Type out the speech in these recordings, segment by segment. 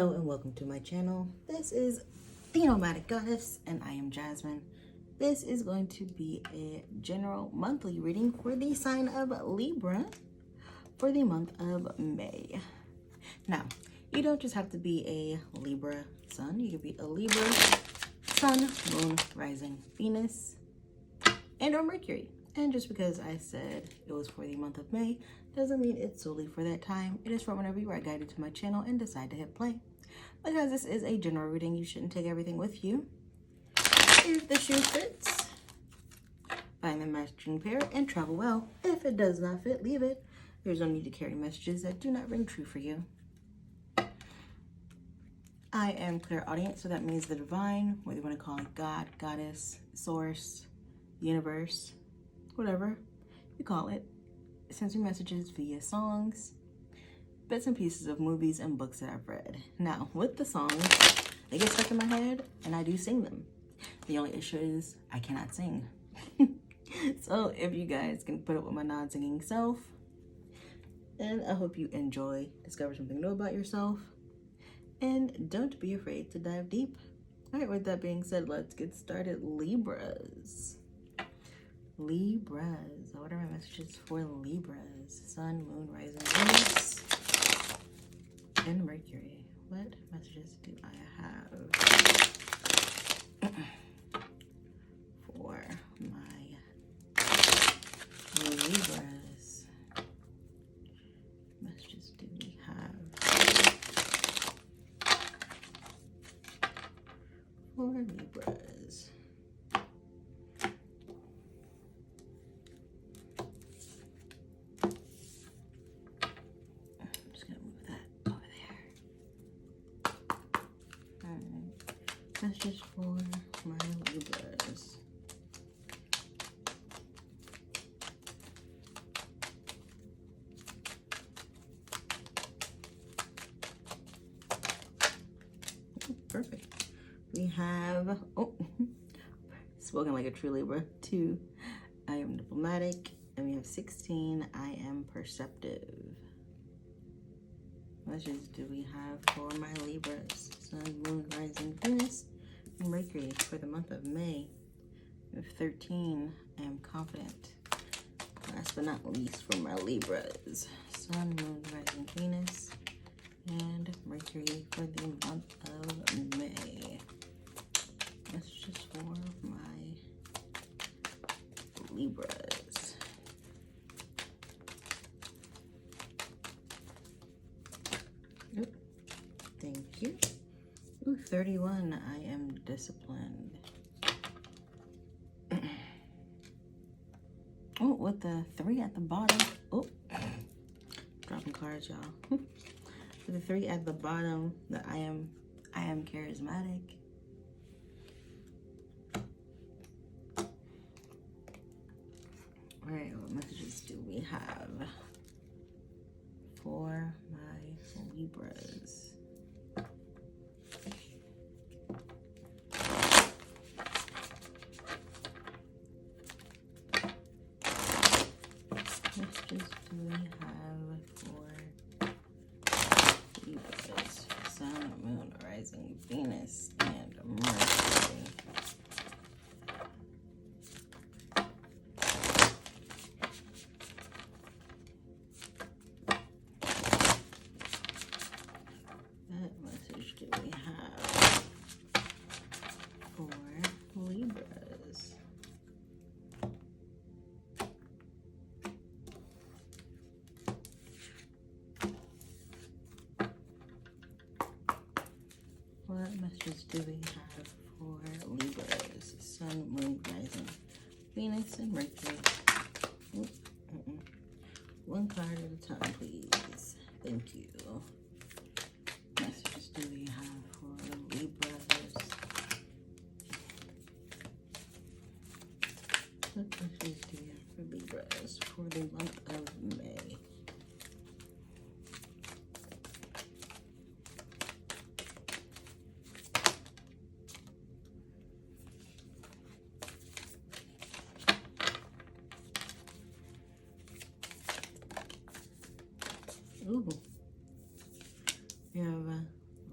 Hello and welcome to my channel. This is the Nomadic Goddess and I am Jasmine. This is going to be a general monthly reading for the sign of Libra for the month of May. Now, you don't just have to be a Libra Sun. You could be a Libra Sun, Moon, Rising, Venus, and or Mercury. And just because I said it was for the month of May doesn't mean it's solely for that time. It is for whenever you are guided to my channel and decide to hit play. Because this is a general reading, you shouldn't take everything with you. If the shoe fits, find the matching pair and travel well. If it does not fit, leave it. There's no need to carry messages that do not ring true for you. I am clairaudient, so that means the divine, whether you want to call it God, Goddess, Source, Universe, whatever you call it. It sends me messages via songs, bits and pieces of movies and books that I've read. Now, with the songs, they get stuck in my head and I do sing them. The only issue is I cannot sing. So if you guys can put up with my non-singing self, and I hope you enjoy, discover something new about yourself, and don't be afraid to dive deep. All right, with that being said, let's get started. Libras. What are my messages for Libras? Sun, Moon, Rising, Venus, and Mercury. What messages do I have for my Libras? Messages do we have for Libras? Messages for my Libras. Perfect. We have, spoken like a true Libra, 2, I am diplomatic, and we have 16, I am perceptive. What messages do we have for my Libras? Sun, Moon, Rising, Venus, and Mercury for the month of May. We have 13, I am confident. Last but not least for my Libras. Sun, Moon, Rising, Venus, and Mercury for the month of May. Messages for my Libras. Thank you. Ooh, 31, I am disciplined. Oh, with the 3 at the bottom. Oh, dropping cards, y'all. With the 3 at the bottom, that I am charismatic. All right, what messages do we have for my Libras? Messages do we have for Libras? Sun, Moon, Rising, Venus, and Mercury. What message do we have for Libras? What messages do we have for Libras? Sun, Moon, Rising, Venus, and Mercury. One card at a time, please. Thank you. Messages do we have for Libras? What messages do we have for Libras for the month of May? Ooh. We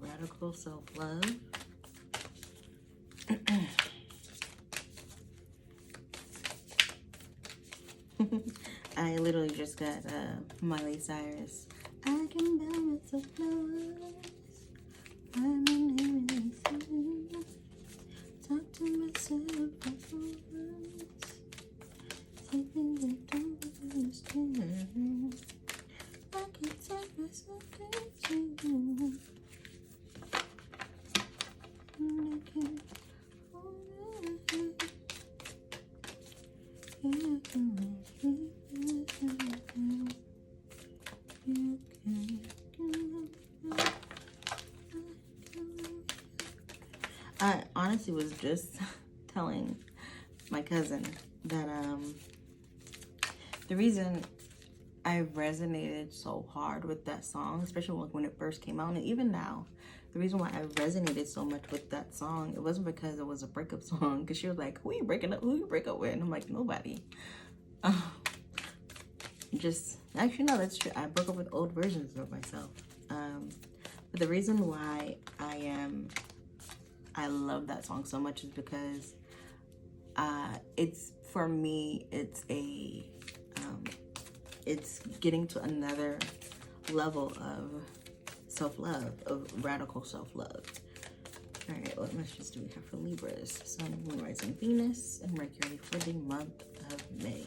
have radical self-love. I literally just got Miley Cyrus. I can buy myself flowers. I'm in talk to myself for words. Something that don't understand. I can take myself to you. And I can hold it. I honestly was just telling my cousin that the reason I resonated so hard with that song, especially when it first came out, and even now, the reason why I resonated so much with that song, it wasn't because it was a breakup song, because she was like, who you break up with? And I'm like, nobody. Actually, no, that's true. I broke up with old versions of myself. But the reason why I love that song so much is because for me, it's getting to another level of self-love, of radical self-love. All right, what messages do we have for Libras? Sun, Moon, Rising, Venus, and Mercury for the month of May.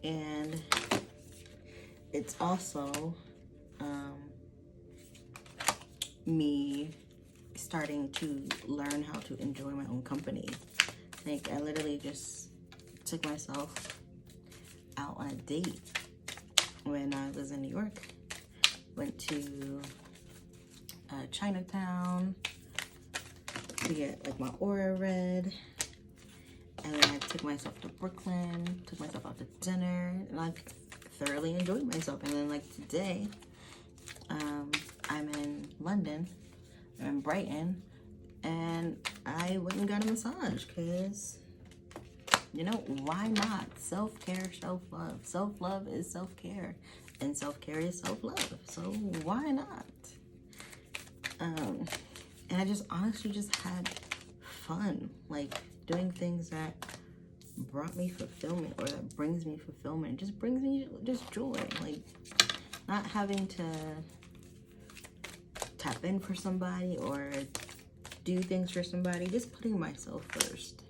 And it's also me starting to learn how to enjoy my own company. Like, I literally just took myself out on a date when I was in New York. Went to Chinatown to get like my aura read, and then I took myself to Brooklyn, took myself out to dinner, and I thoroughly enjoyed myself. And then like today, I'm in London, I'm in Brighton, and I went and got a massage because, you know, why not? Self-care, self-love. Self-love is self-care, and self-care is self-love. So why not? And I just honestly just had fun, like doing things that brought me fulfillment, or that brings me fulfillment. It just brings me just joy, like not having to tap in for somebody or do things for somebody, just putting myself first.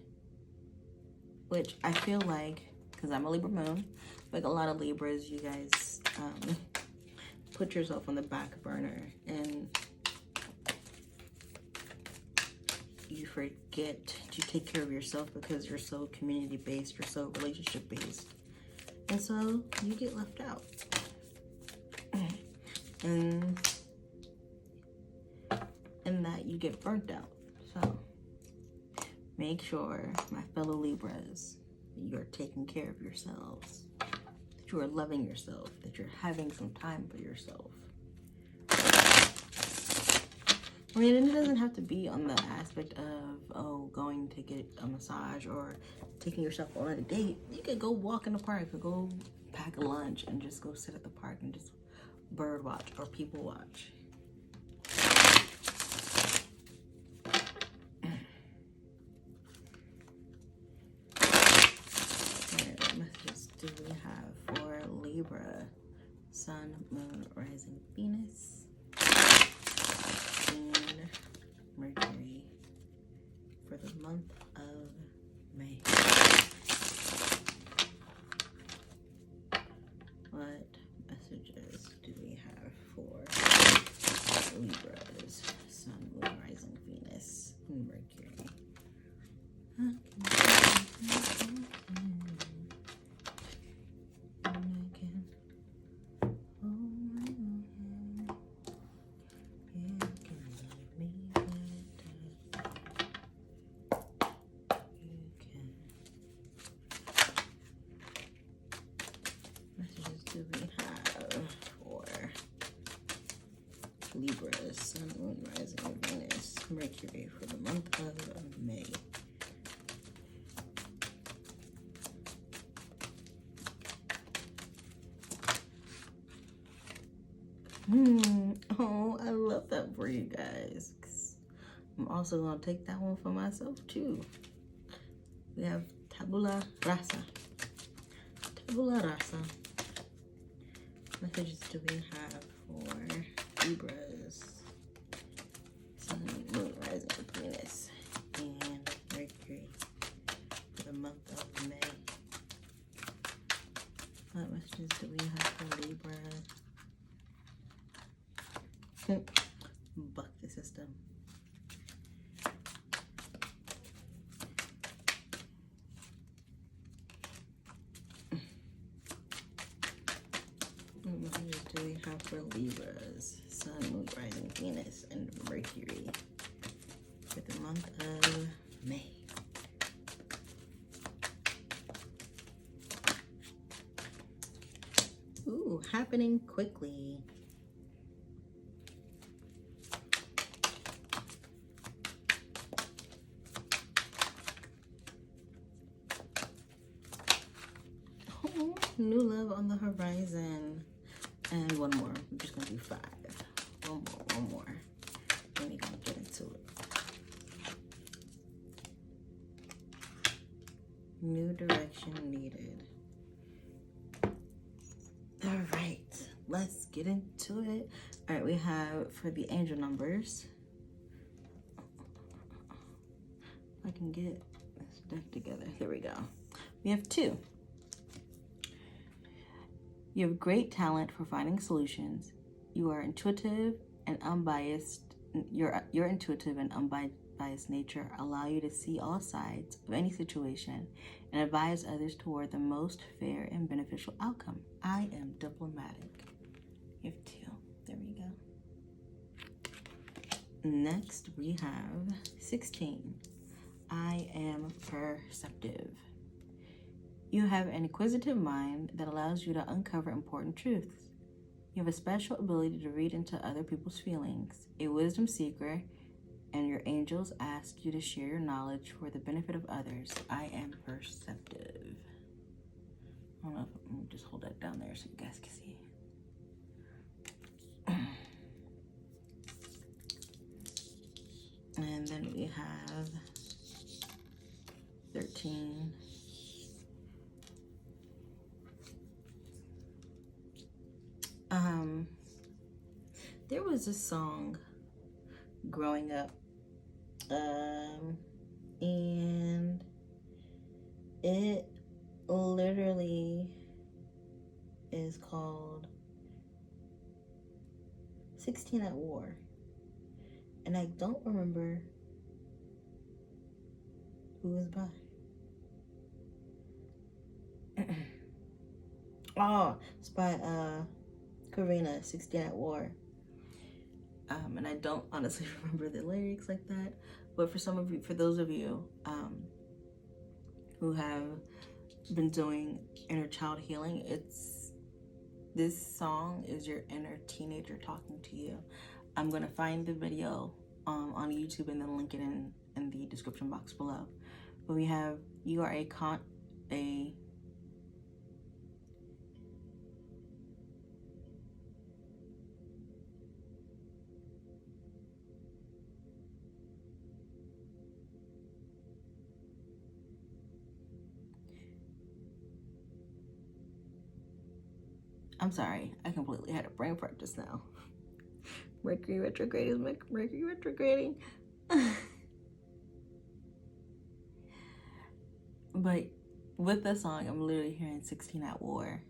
Which I feel like, because I'm a Libra moon, like a lot of Libras, you guys put yourself on the back burner and you forget to take care of yourself because you're so community-based, you're so relationship-based. And so you get left out. And that you get burnt out. So make sure, my fellow Libras, that you're taking care of yourselves, that you are loving yourself, that you're having some time for yourself. I mean, it doesn't have to be on the aspect of, oh, going to get a massage or taking yourself on a date. You could go walk in the park or go pack a lunch and just go sit at the park and just bird watch or people watch. Alright, what messages do we have for Libra? Sun, Moon, Rising, Venus, and Mercury for the month of May. What messages do we have for Libras? Sun, Moon, Rising, Venus, and Mercury. Do we have for Libra, Sun, Moon, Rising, Venus, Mercury for the month of May? Oh, I love that for you guys. I'm also going to take that one for myself too. We have Tabula Rasa. Tabula Rasa. Messages do we have for Libras? Sun, Moon, Rising, Venus, and Mercury for the month of May. What messages do we have for Libra? Buck the system. What messages do we have for Libras? Sun, Moon, Rising, Venus, and Mercury for the month of May. Ooh, happening quickly. Oh, new love on the horizon. And one more. I'm just gonna do 5. One more. Then we're gonna get into it. New direction needed. All right, let's get into it. All right, we have for the angel numbers. If I can get this deck together. Here we go. We have 2. You have great talent for finding solutions. You are intuitive and unbiased. Your intuitive and unbiased nature allow you to see all sides of any situation and advise others toward the most fair and beneficial outcome. I am diplomatic. You have 2. There we go. Next, we have 16. I am perceptive. You have an inquisitive mind that allows you to uncover important truths. You have a special ability to read into other people's feelings, a wisdom seeker, and your angels ask you to share your knowledge for the benefit of others. I am perceptive. I don't know if I'm gonna just hold that down there so you guys can see. And then we have 13. There was a song growing up, and it literally is called 16 at War, and I don't remember who it was by. Oh, it's by Karina, 16 at War. And I don't honestly remember the lyrics like that, but for some of you, for those of you who have been doing inner child healing, this song is your inner teenager talking to you. I'm gonna find the video on YouTube and then link it in the description box below. But we have, you are I'm sorry, I completely had a brain fart just now. Mercury retrograde is Mercury retrograding. But with the song, I'm literally hearing 16 at War.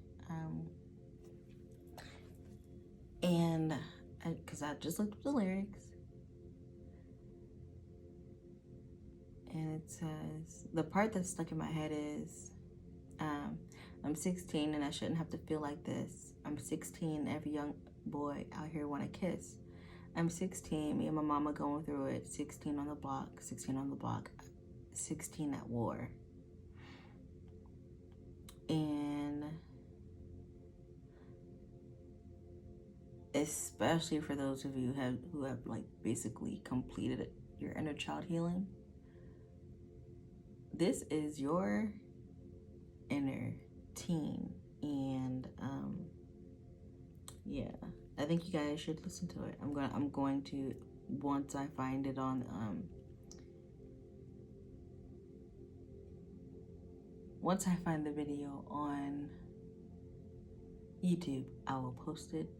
And because I just looked up the lyrics. And it says, the part that's stuck in my head is, I'm 16 and I shouldn't have to feel like this. I'm 16, every young boy out here want to kiss. I'm 16, me and my mama going through it. 16 on the block, 16 on the block, 16 at War. And especially for those of you who have like basically completed your inner child healing, this is your inner teen. And yeah, I think you guys should listen to it. I'm going to once I find it on once I find the video on YouTube, I will post it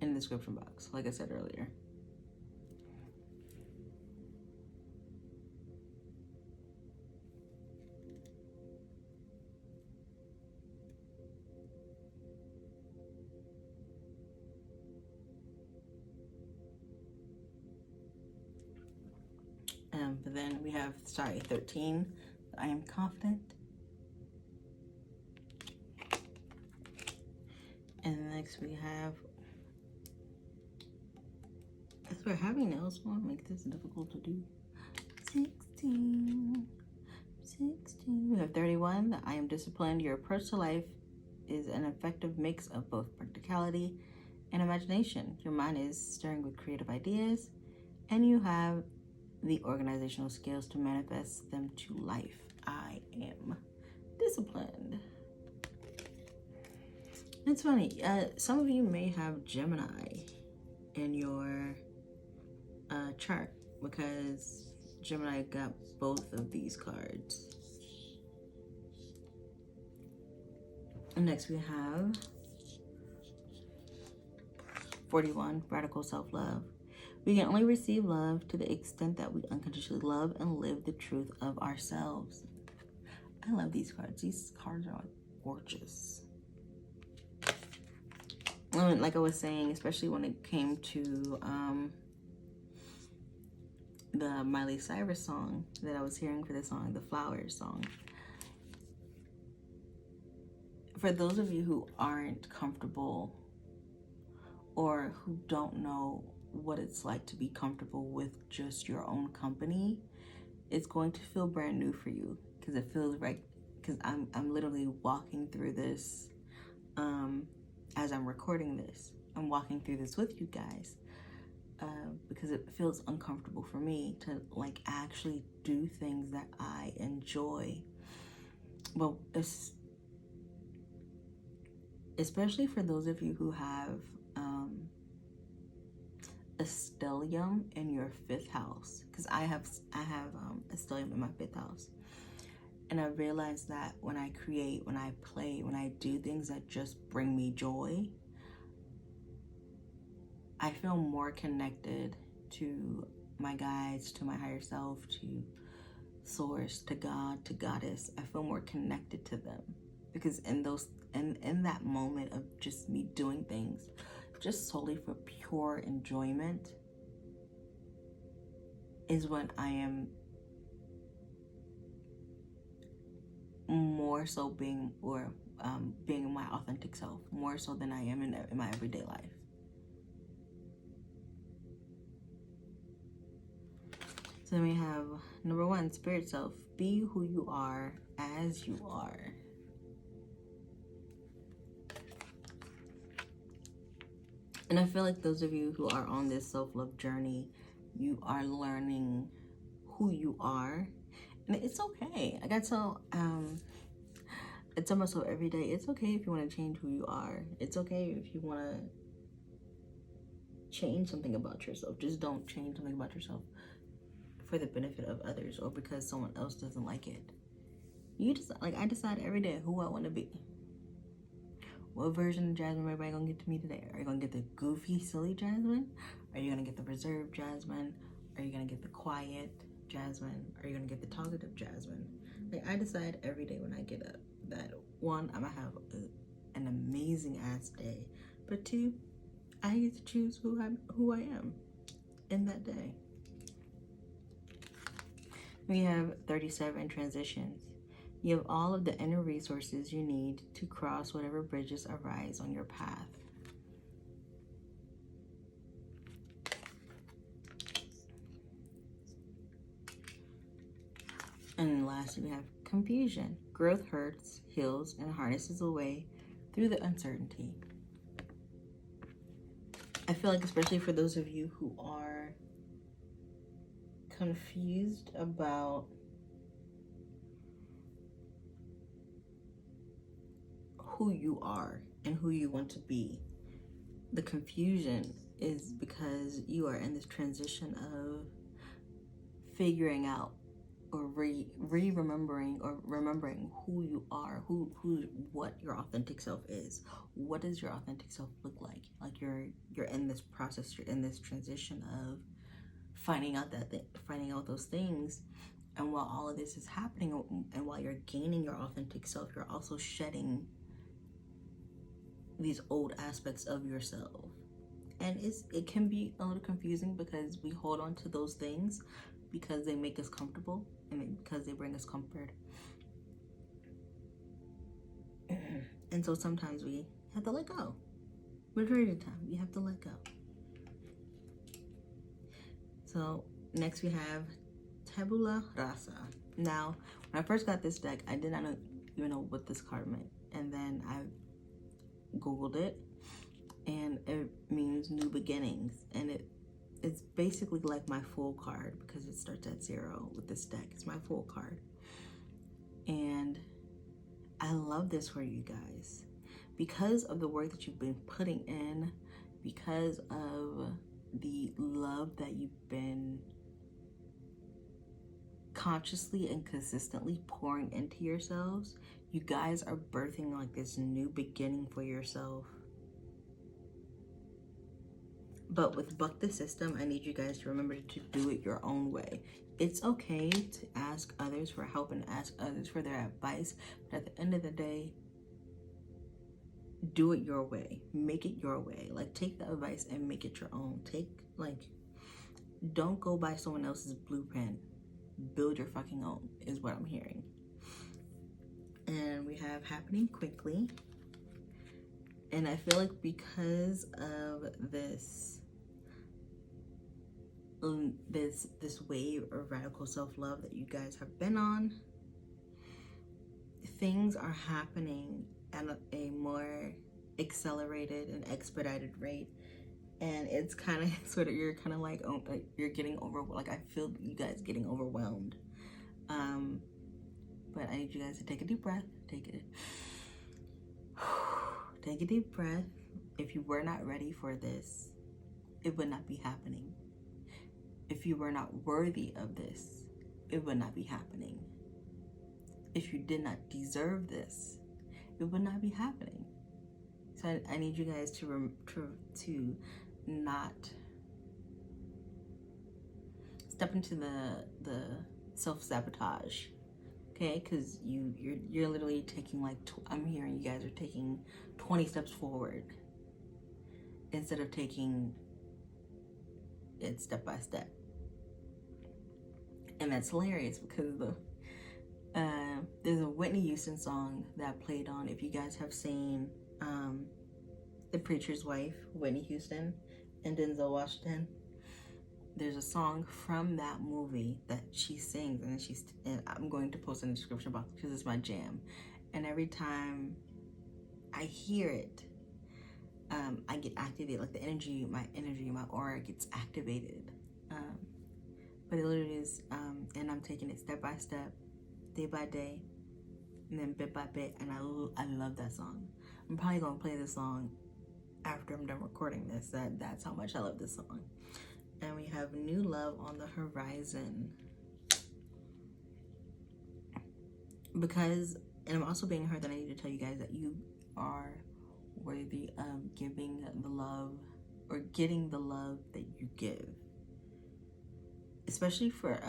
in the description box, like I said earlier. But then we have, 13. I am confident. And next we have, as we're having nails, won't make this difficult to do. 16. We have 31. That I am disciplined. Your approach to life is an effective mix of both practicality and imagination. Your mind is stirring with creative ideas, and you have the organizational skills to manifest them to life. I am disciplined. It's funny, some of you may have Gemini in your chart, because Gemini got both of these cards. And next we have 41, radical self-love. We can only receive love to the extent that we unconditionally love and live the truth of ourselves. I love these cards. These cards are gorgeous. And like I was saying, especially when it came to the Miley Cyrus song that I was hearing for the song, the Flowers song. For those of you who aren't comfortable or who don't know what it's like to be comfortable with just your own company, it's going to feel brand new for you, because it feels right, because I'm literally walking through this as I'm recording this. I'm walking through this with you guys because it feels uncomfortable for me to like actually do things that I enjoy. Well, especially for those of you who have a stellium in your 5th house, because I have a stellium in my 5th house, and I realized that when I create, when I play, when I do things that just bring me joy, I feel more connected to my guides, to my higher self, to source, to God, to goddess. I feel more connected to them, because in that moment of just me doing things just solely for pure enjoyment is when I am more so being my authentic self, more so than I am in my everyday life. So then we have number 1, spirit self. Be who you are as you are. And I feel like those of you who are on this self-love journey, you are learning who you are. And it's okay. Like I tell myself every day, it's okay if you want to change who you are. It's okay if you want to change something about yourself. Just don't change something about yourself for the benefit of others or because someone else doesn't like it. You just, like, I decide every day who I want to be. What version of Jasmine everybody gonna get to me today? Are you gonna get the goofy, silly Jasmine? Are you gonna get the reserved Jasmine? Are you gonna get the quiet Jasmine? Are you gonna get the talkative Jasmine? Like, I decide every day when I get up that 1, I'm gonna have an amazing ass day, but 2, I get to choose who I am in that day. We have 37, transitions. You have all of the inner resources you need to cross whatever bridges arise on your path. And lastly, we have confusion. Growth hurts, heals, and harnesses away through the uncertainty. I feel like especially for those of you who are confused about who you are and who you want to be, the confusion is because you are in this transition of figuring out or remembering or remembering who you are, what your authentic self is. What does your authentic self look like? Like you're in this process, you're in this transition of finding out those things. And while all of this is happening, and while you're gaining your authentic self, you're also shedding these old aspects of yourself. And it can be a little confusing because we hold on to those things because they make us comfortable and because they bring us comfort. And so sometimes we have to let go. Majority of the time, we have to let go. So next we have Tabula Rasa. Now, when I first got this deck, I did not even know what this card meant. And then I Googled it, and it means new beginnings. And it's basically like my full card because it starts at 0 with this deck. It's my full card. And I love this for you guys. Because of the work that you've been putting in, because of the love that you've been consciously and consistently pouring into yourselves, you guys are birthing like this new beginning for yourself. But with Buck the System, I need you guys to remember to do it your own way. It's okay to ask others for help and ask others for their advice, but at the end of the day, do it your way. Make it your way. Like, take the advice and make it your own. Don't go by someone else's blueprint. Build your fucking own, is what I'm hearing. And we have happening quickly. And I feel like because of this wave of radical self-love that you guys have been on, things are happening at a more accelerated and expedited rate. And it's kind of sort of, you're kind of like you're getting like I feel you guys getting overwhelmed. But I need you guys to take a deep breath. Take a deep breath. If you were not ready for this, it would not be happening. If you were not worthy of this, it would not be happening. If you did not deserve this, it would not be happening. So I need you guys to not step into the self-sabotage, okay? Because you're literally taking like I'm hearing you guys are taking 20 steps forward instead of taking it step by step. And that's hilarious because there's a Whitney Houston song that played on, if you guys have seen The Preacher's Wife, Whitney Houston and Denzel Washington. There's a song from that movie that she sings, and I'm going to post in the description box because it's my jam. And every time I hear it, I get activated, like my aura gets activated. But it literally is, and I'm taking it step by step, day by day, and then bit by bit, and I love that song. I'm probably gonna play this song after I'm done recording this. That's how much I love this song. And we have new love on the horizon. Because, and I'm also being heard that I need to tell you guys that you are worthy of giving the love or getting the love that you give. Especially for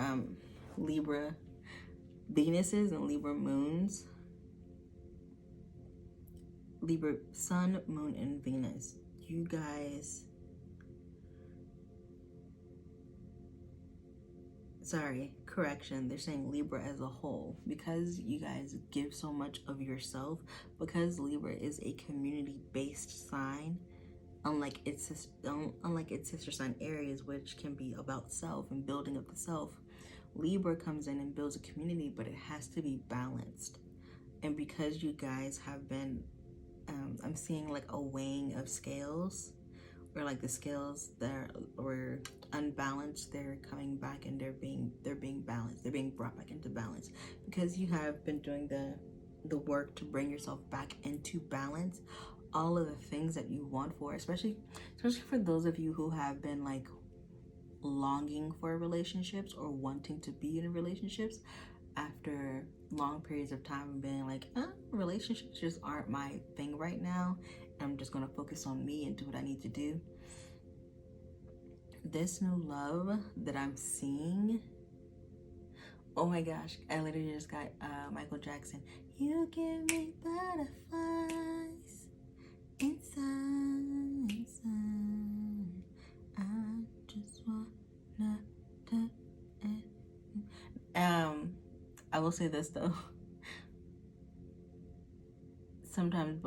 Libra Venuses and Libra Moons. Libra Sun, Moon, and Venus. You guys... Sorry, correction. They're saying Libra as a whole. Because you guys give so much of yourself. Because Libra is a community-based sign. Unlike its sister sign Aries, which can be about self and building up the self, Libra comes in and builds a community, but it has to be balanced. And because you guys have been, I'm seeing like a weighing of scales, where like the scales that were unbalanced, they're coming back and they're being balanced. They're being brought back into balance because you have been doing the work to bring yourself back into balance. all of the things that you want for, especially for those of you who have been like longing for relationships or wanting to be in relationships after long periods of time and being like, relationships just aren't my thing right now. I'm just gonna focus on me and do what I need to do. This new love that I'm seeing, oh my gosh, I literally just got Michael Jackson. You give me butterflies inside. I just wanna I will say this though. Sometimes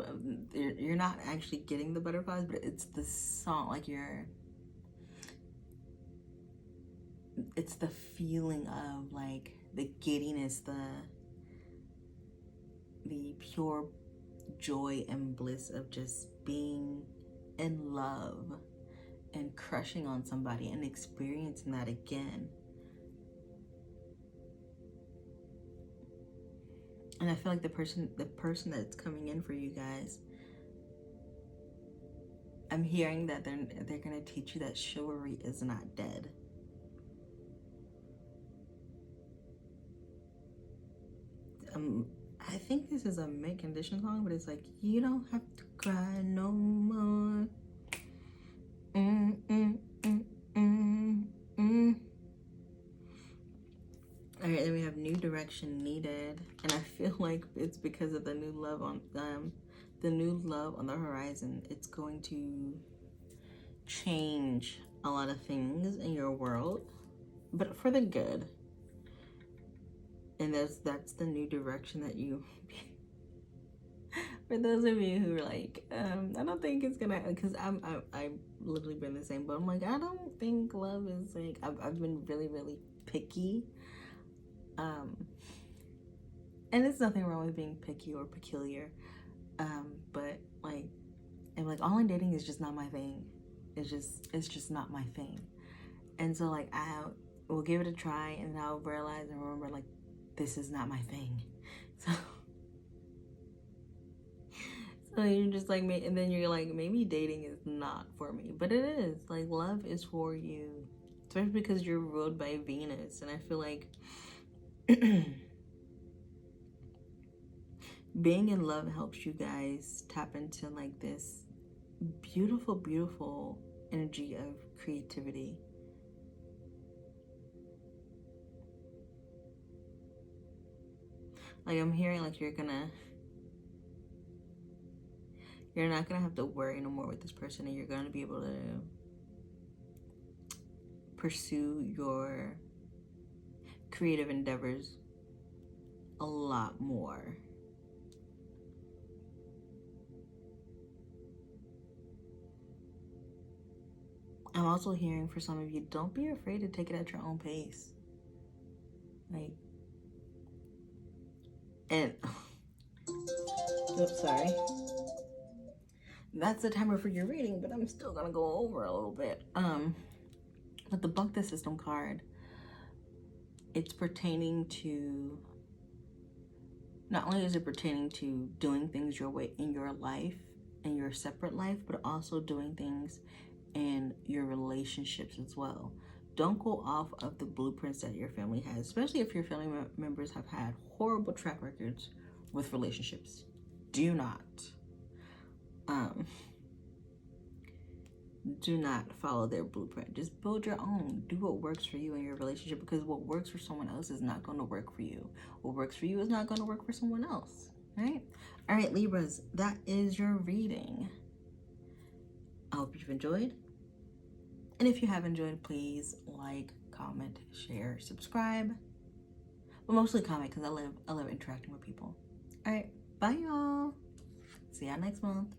you're not actually getting the butterflies, but it's the song, like it's the feeling of like the giddiness, the pure joy and bliss of just being in love and crushing on somebody and experiencing that again. And I feel like the person that's coming in for you guys, I'm hearing that they're gonna teach you that chivalry is not dead. I think this is a mint condition song, but it's like, you don't have to cry no more. Alright, then we have new direction needed, and I feel like it's because of the new love on the horizon. It's going to change a lot of things in your world, but for the good. And that's the new direction that you for those of you who are like, I don't think it's gonna, because I've literally been the same, but I'm like, I don't think love is like, I've been really, really picky. And there's nothing wrong with being picky or peculiar. But like, I'm like, online dating is just not my thing. It's just not my thing. And so like, I will give it a try, and then I'll realize and remember like, this is not my thing. So you're just like, and then you're like, maybe dating is not for me, but it is. Like, love is for you, especially because you're ruled by Venus, and I feel like being in love helps you guys tap into like this beautiful, beautiful energy of creativity. Like, I'm hearing like you're not gonna have to worry no more with this person, and you're gonna be able to pursue your creative endeavors a lot more. I'm also hearing for some of you, don't be afraid to take it at your own pace. Like, and oops, sorry. That's the timer for your reading, but I'm still gonna go over a little bit. But the Buck the System card, it's pertaining to, not only is it pertaining to doing things your way in your life, in your separate life, but also doing things in your relationships as well. Don't go off of the blueprints that your family has, especially if your family members have had horrible track records with relationships. Do not follow their blueprint. Just build your own. Do what works for you in your relationship, because what works for someone else is not going to work for you. What works for you is not going to work for someone else, right? All right, Libras, that is your reading. I hope you've enjoyed. And if you have enjoyed, please like, comment, share, subscribe. But mostly comment, because I love interacting with people. All right, bye y'all. See y'all next month.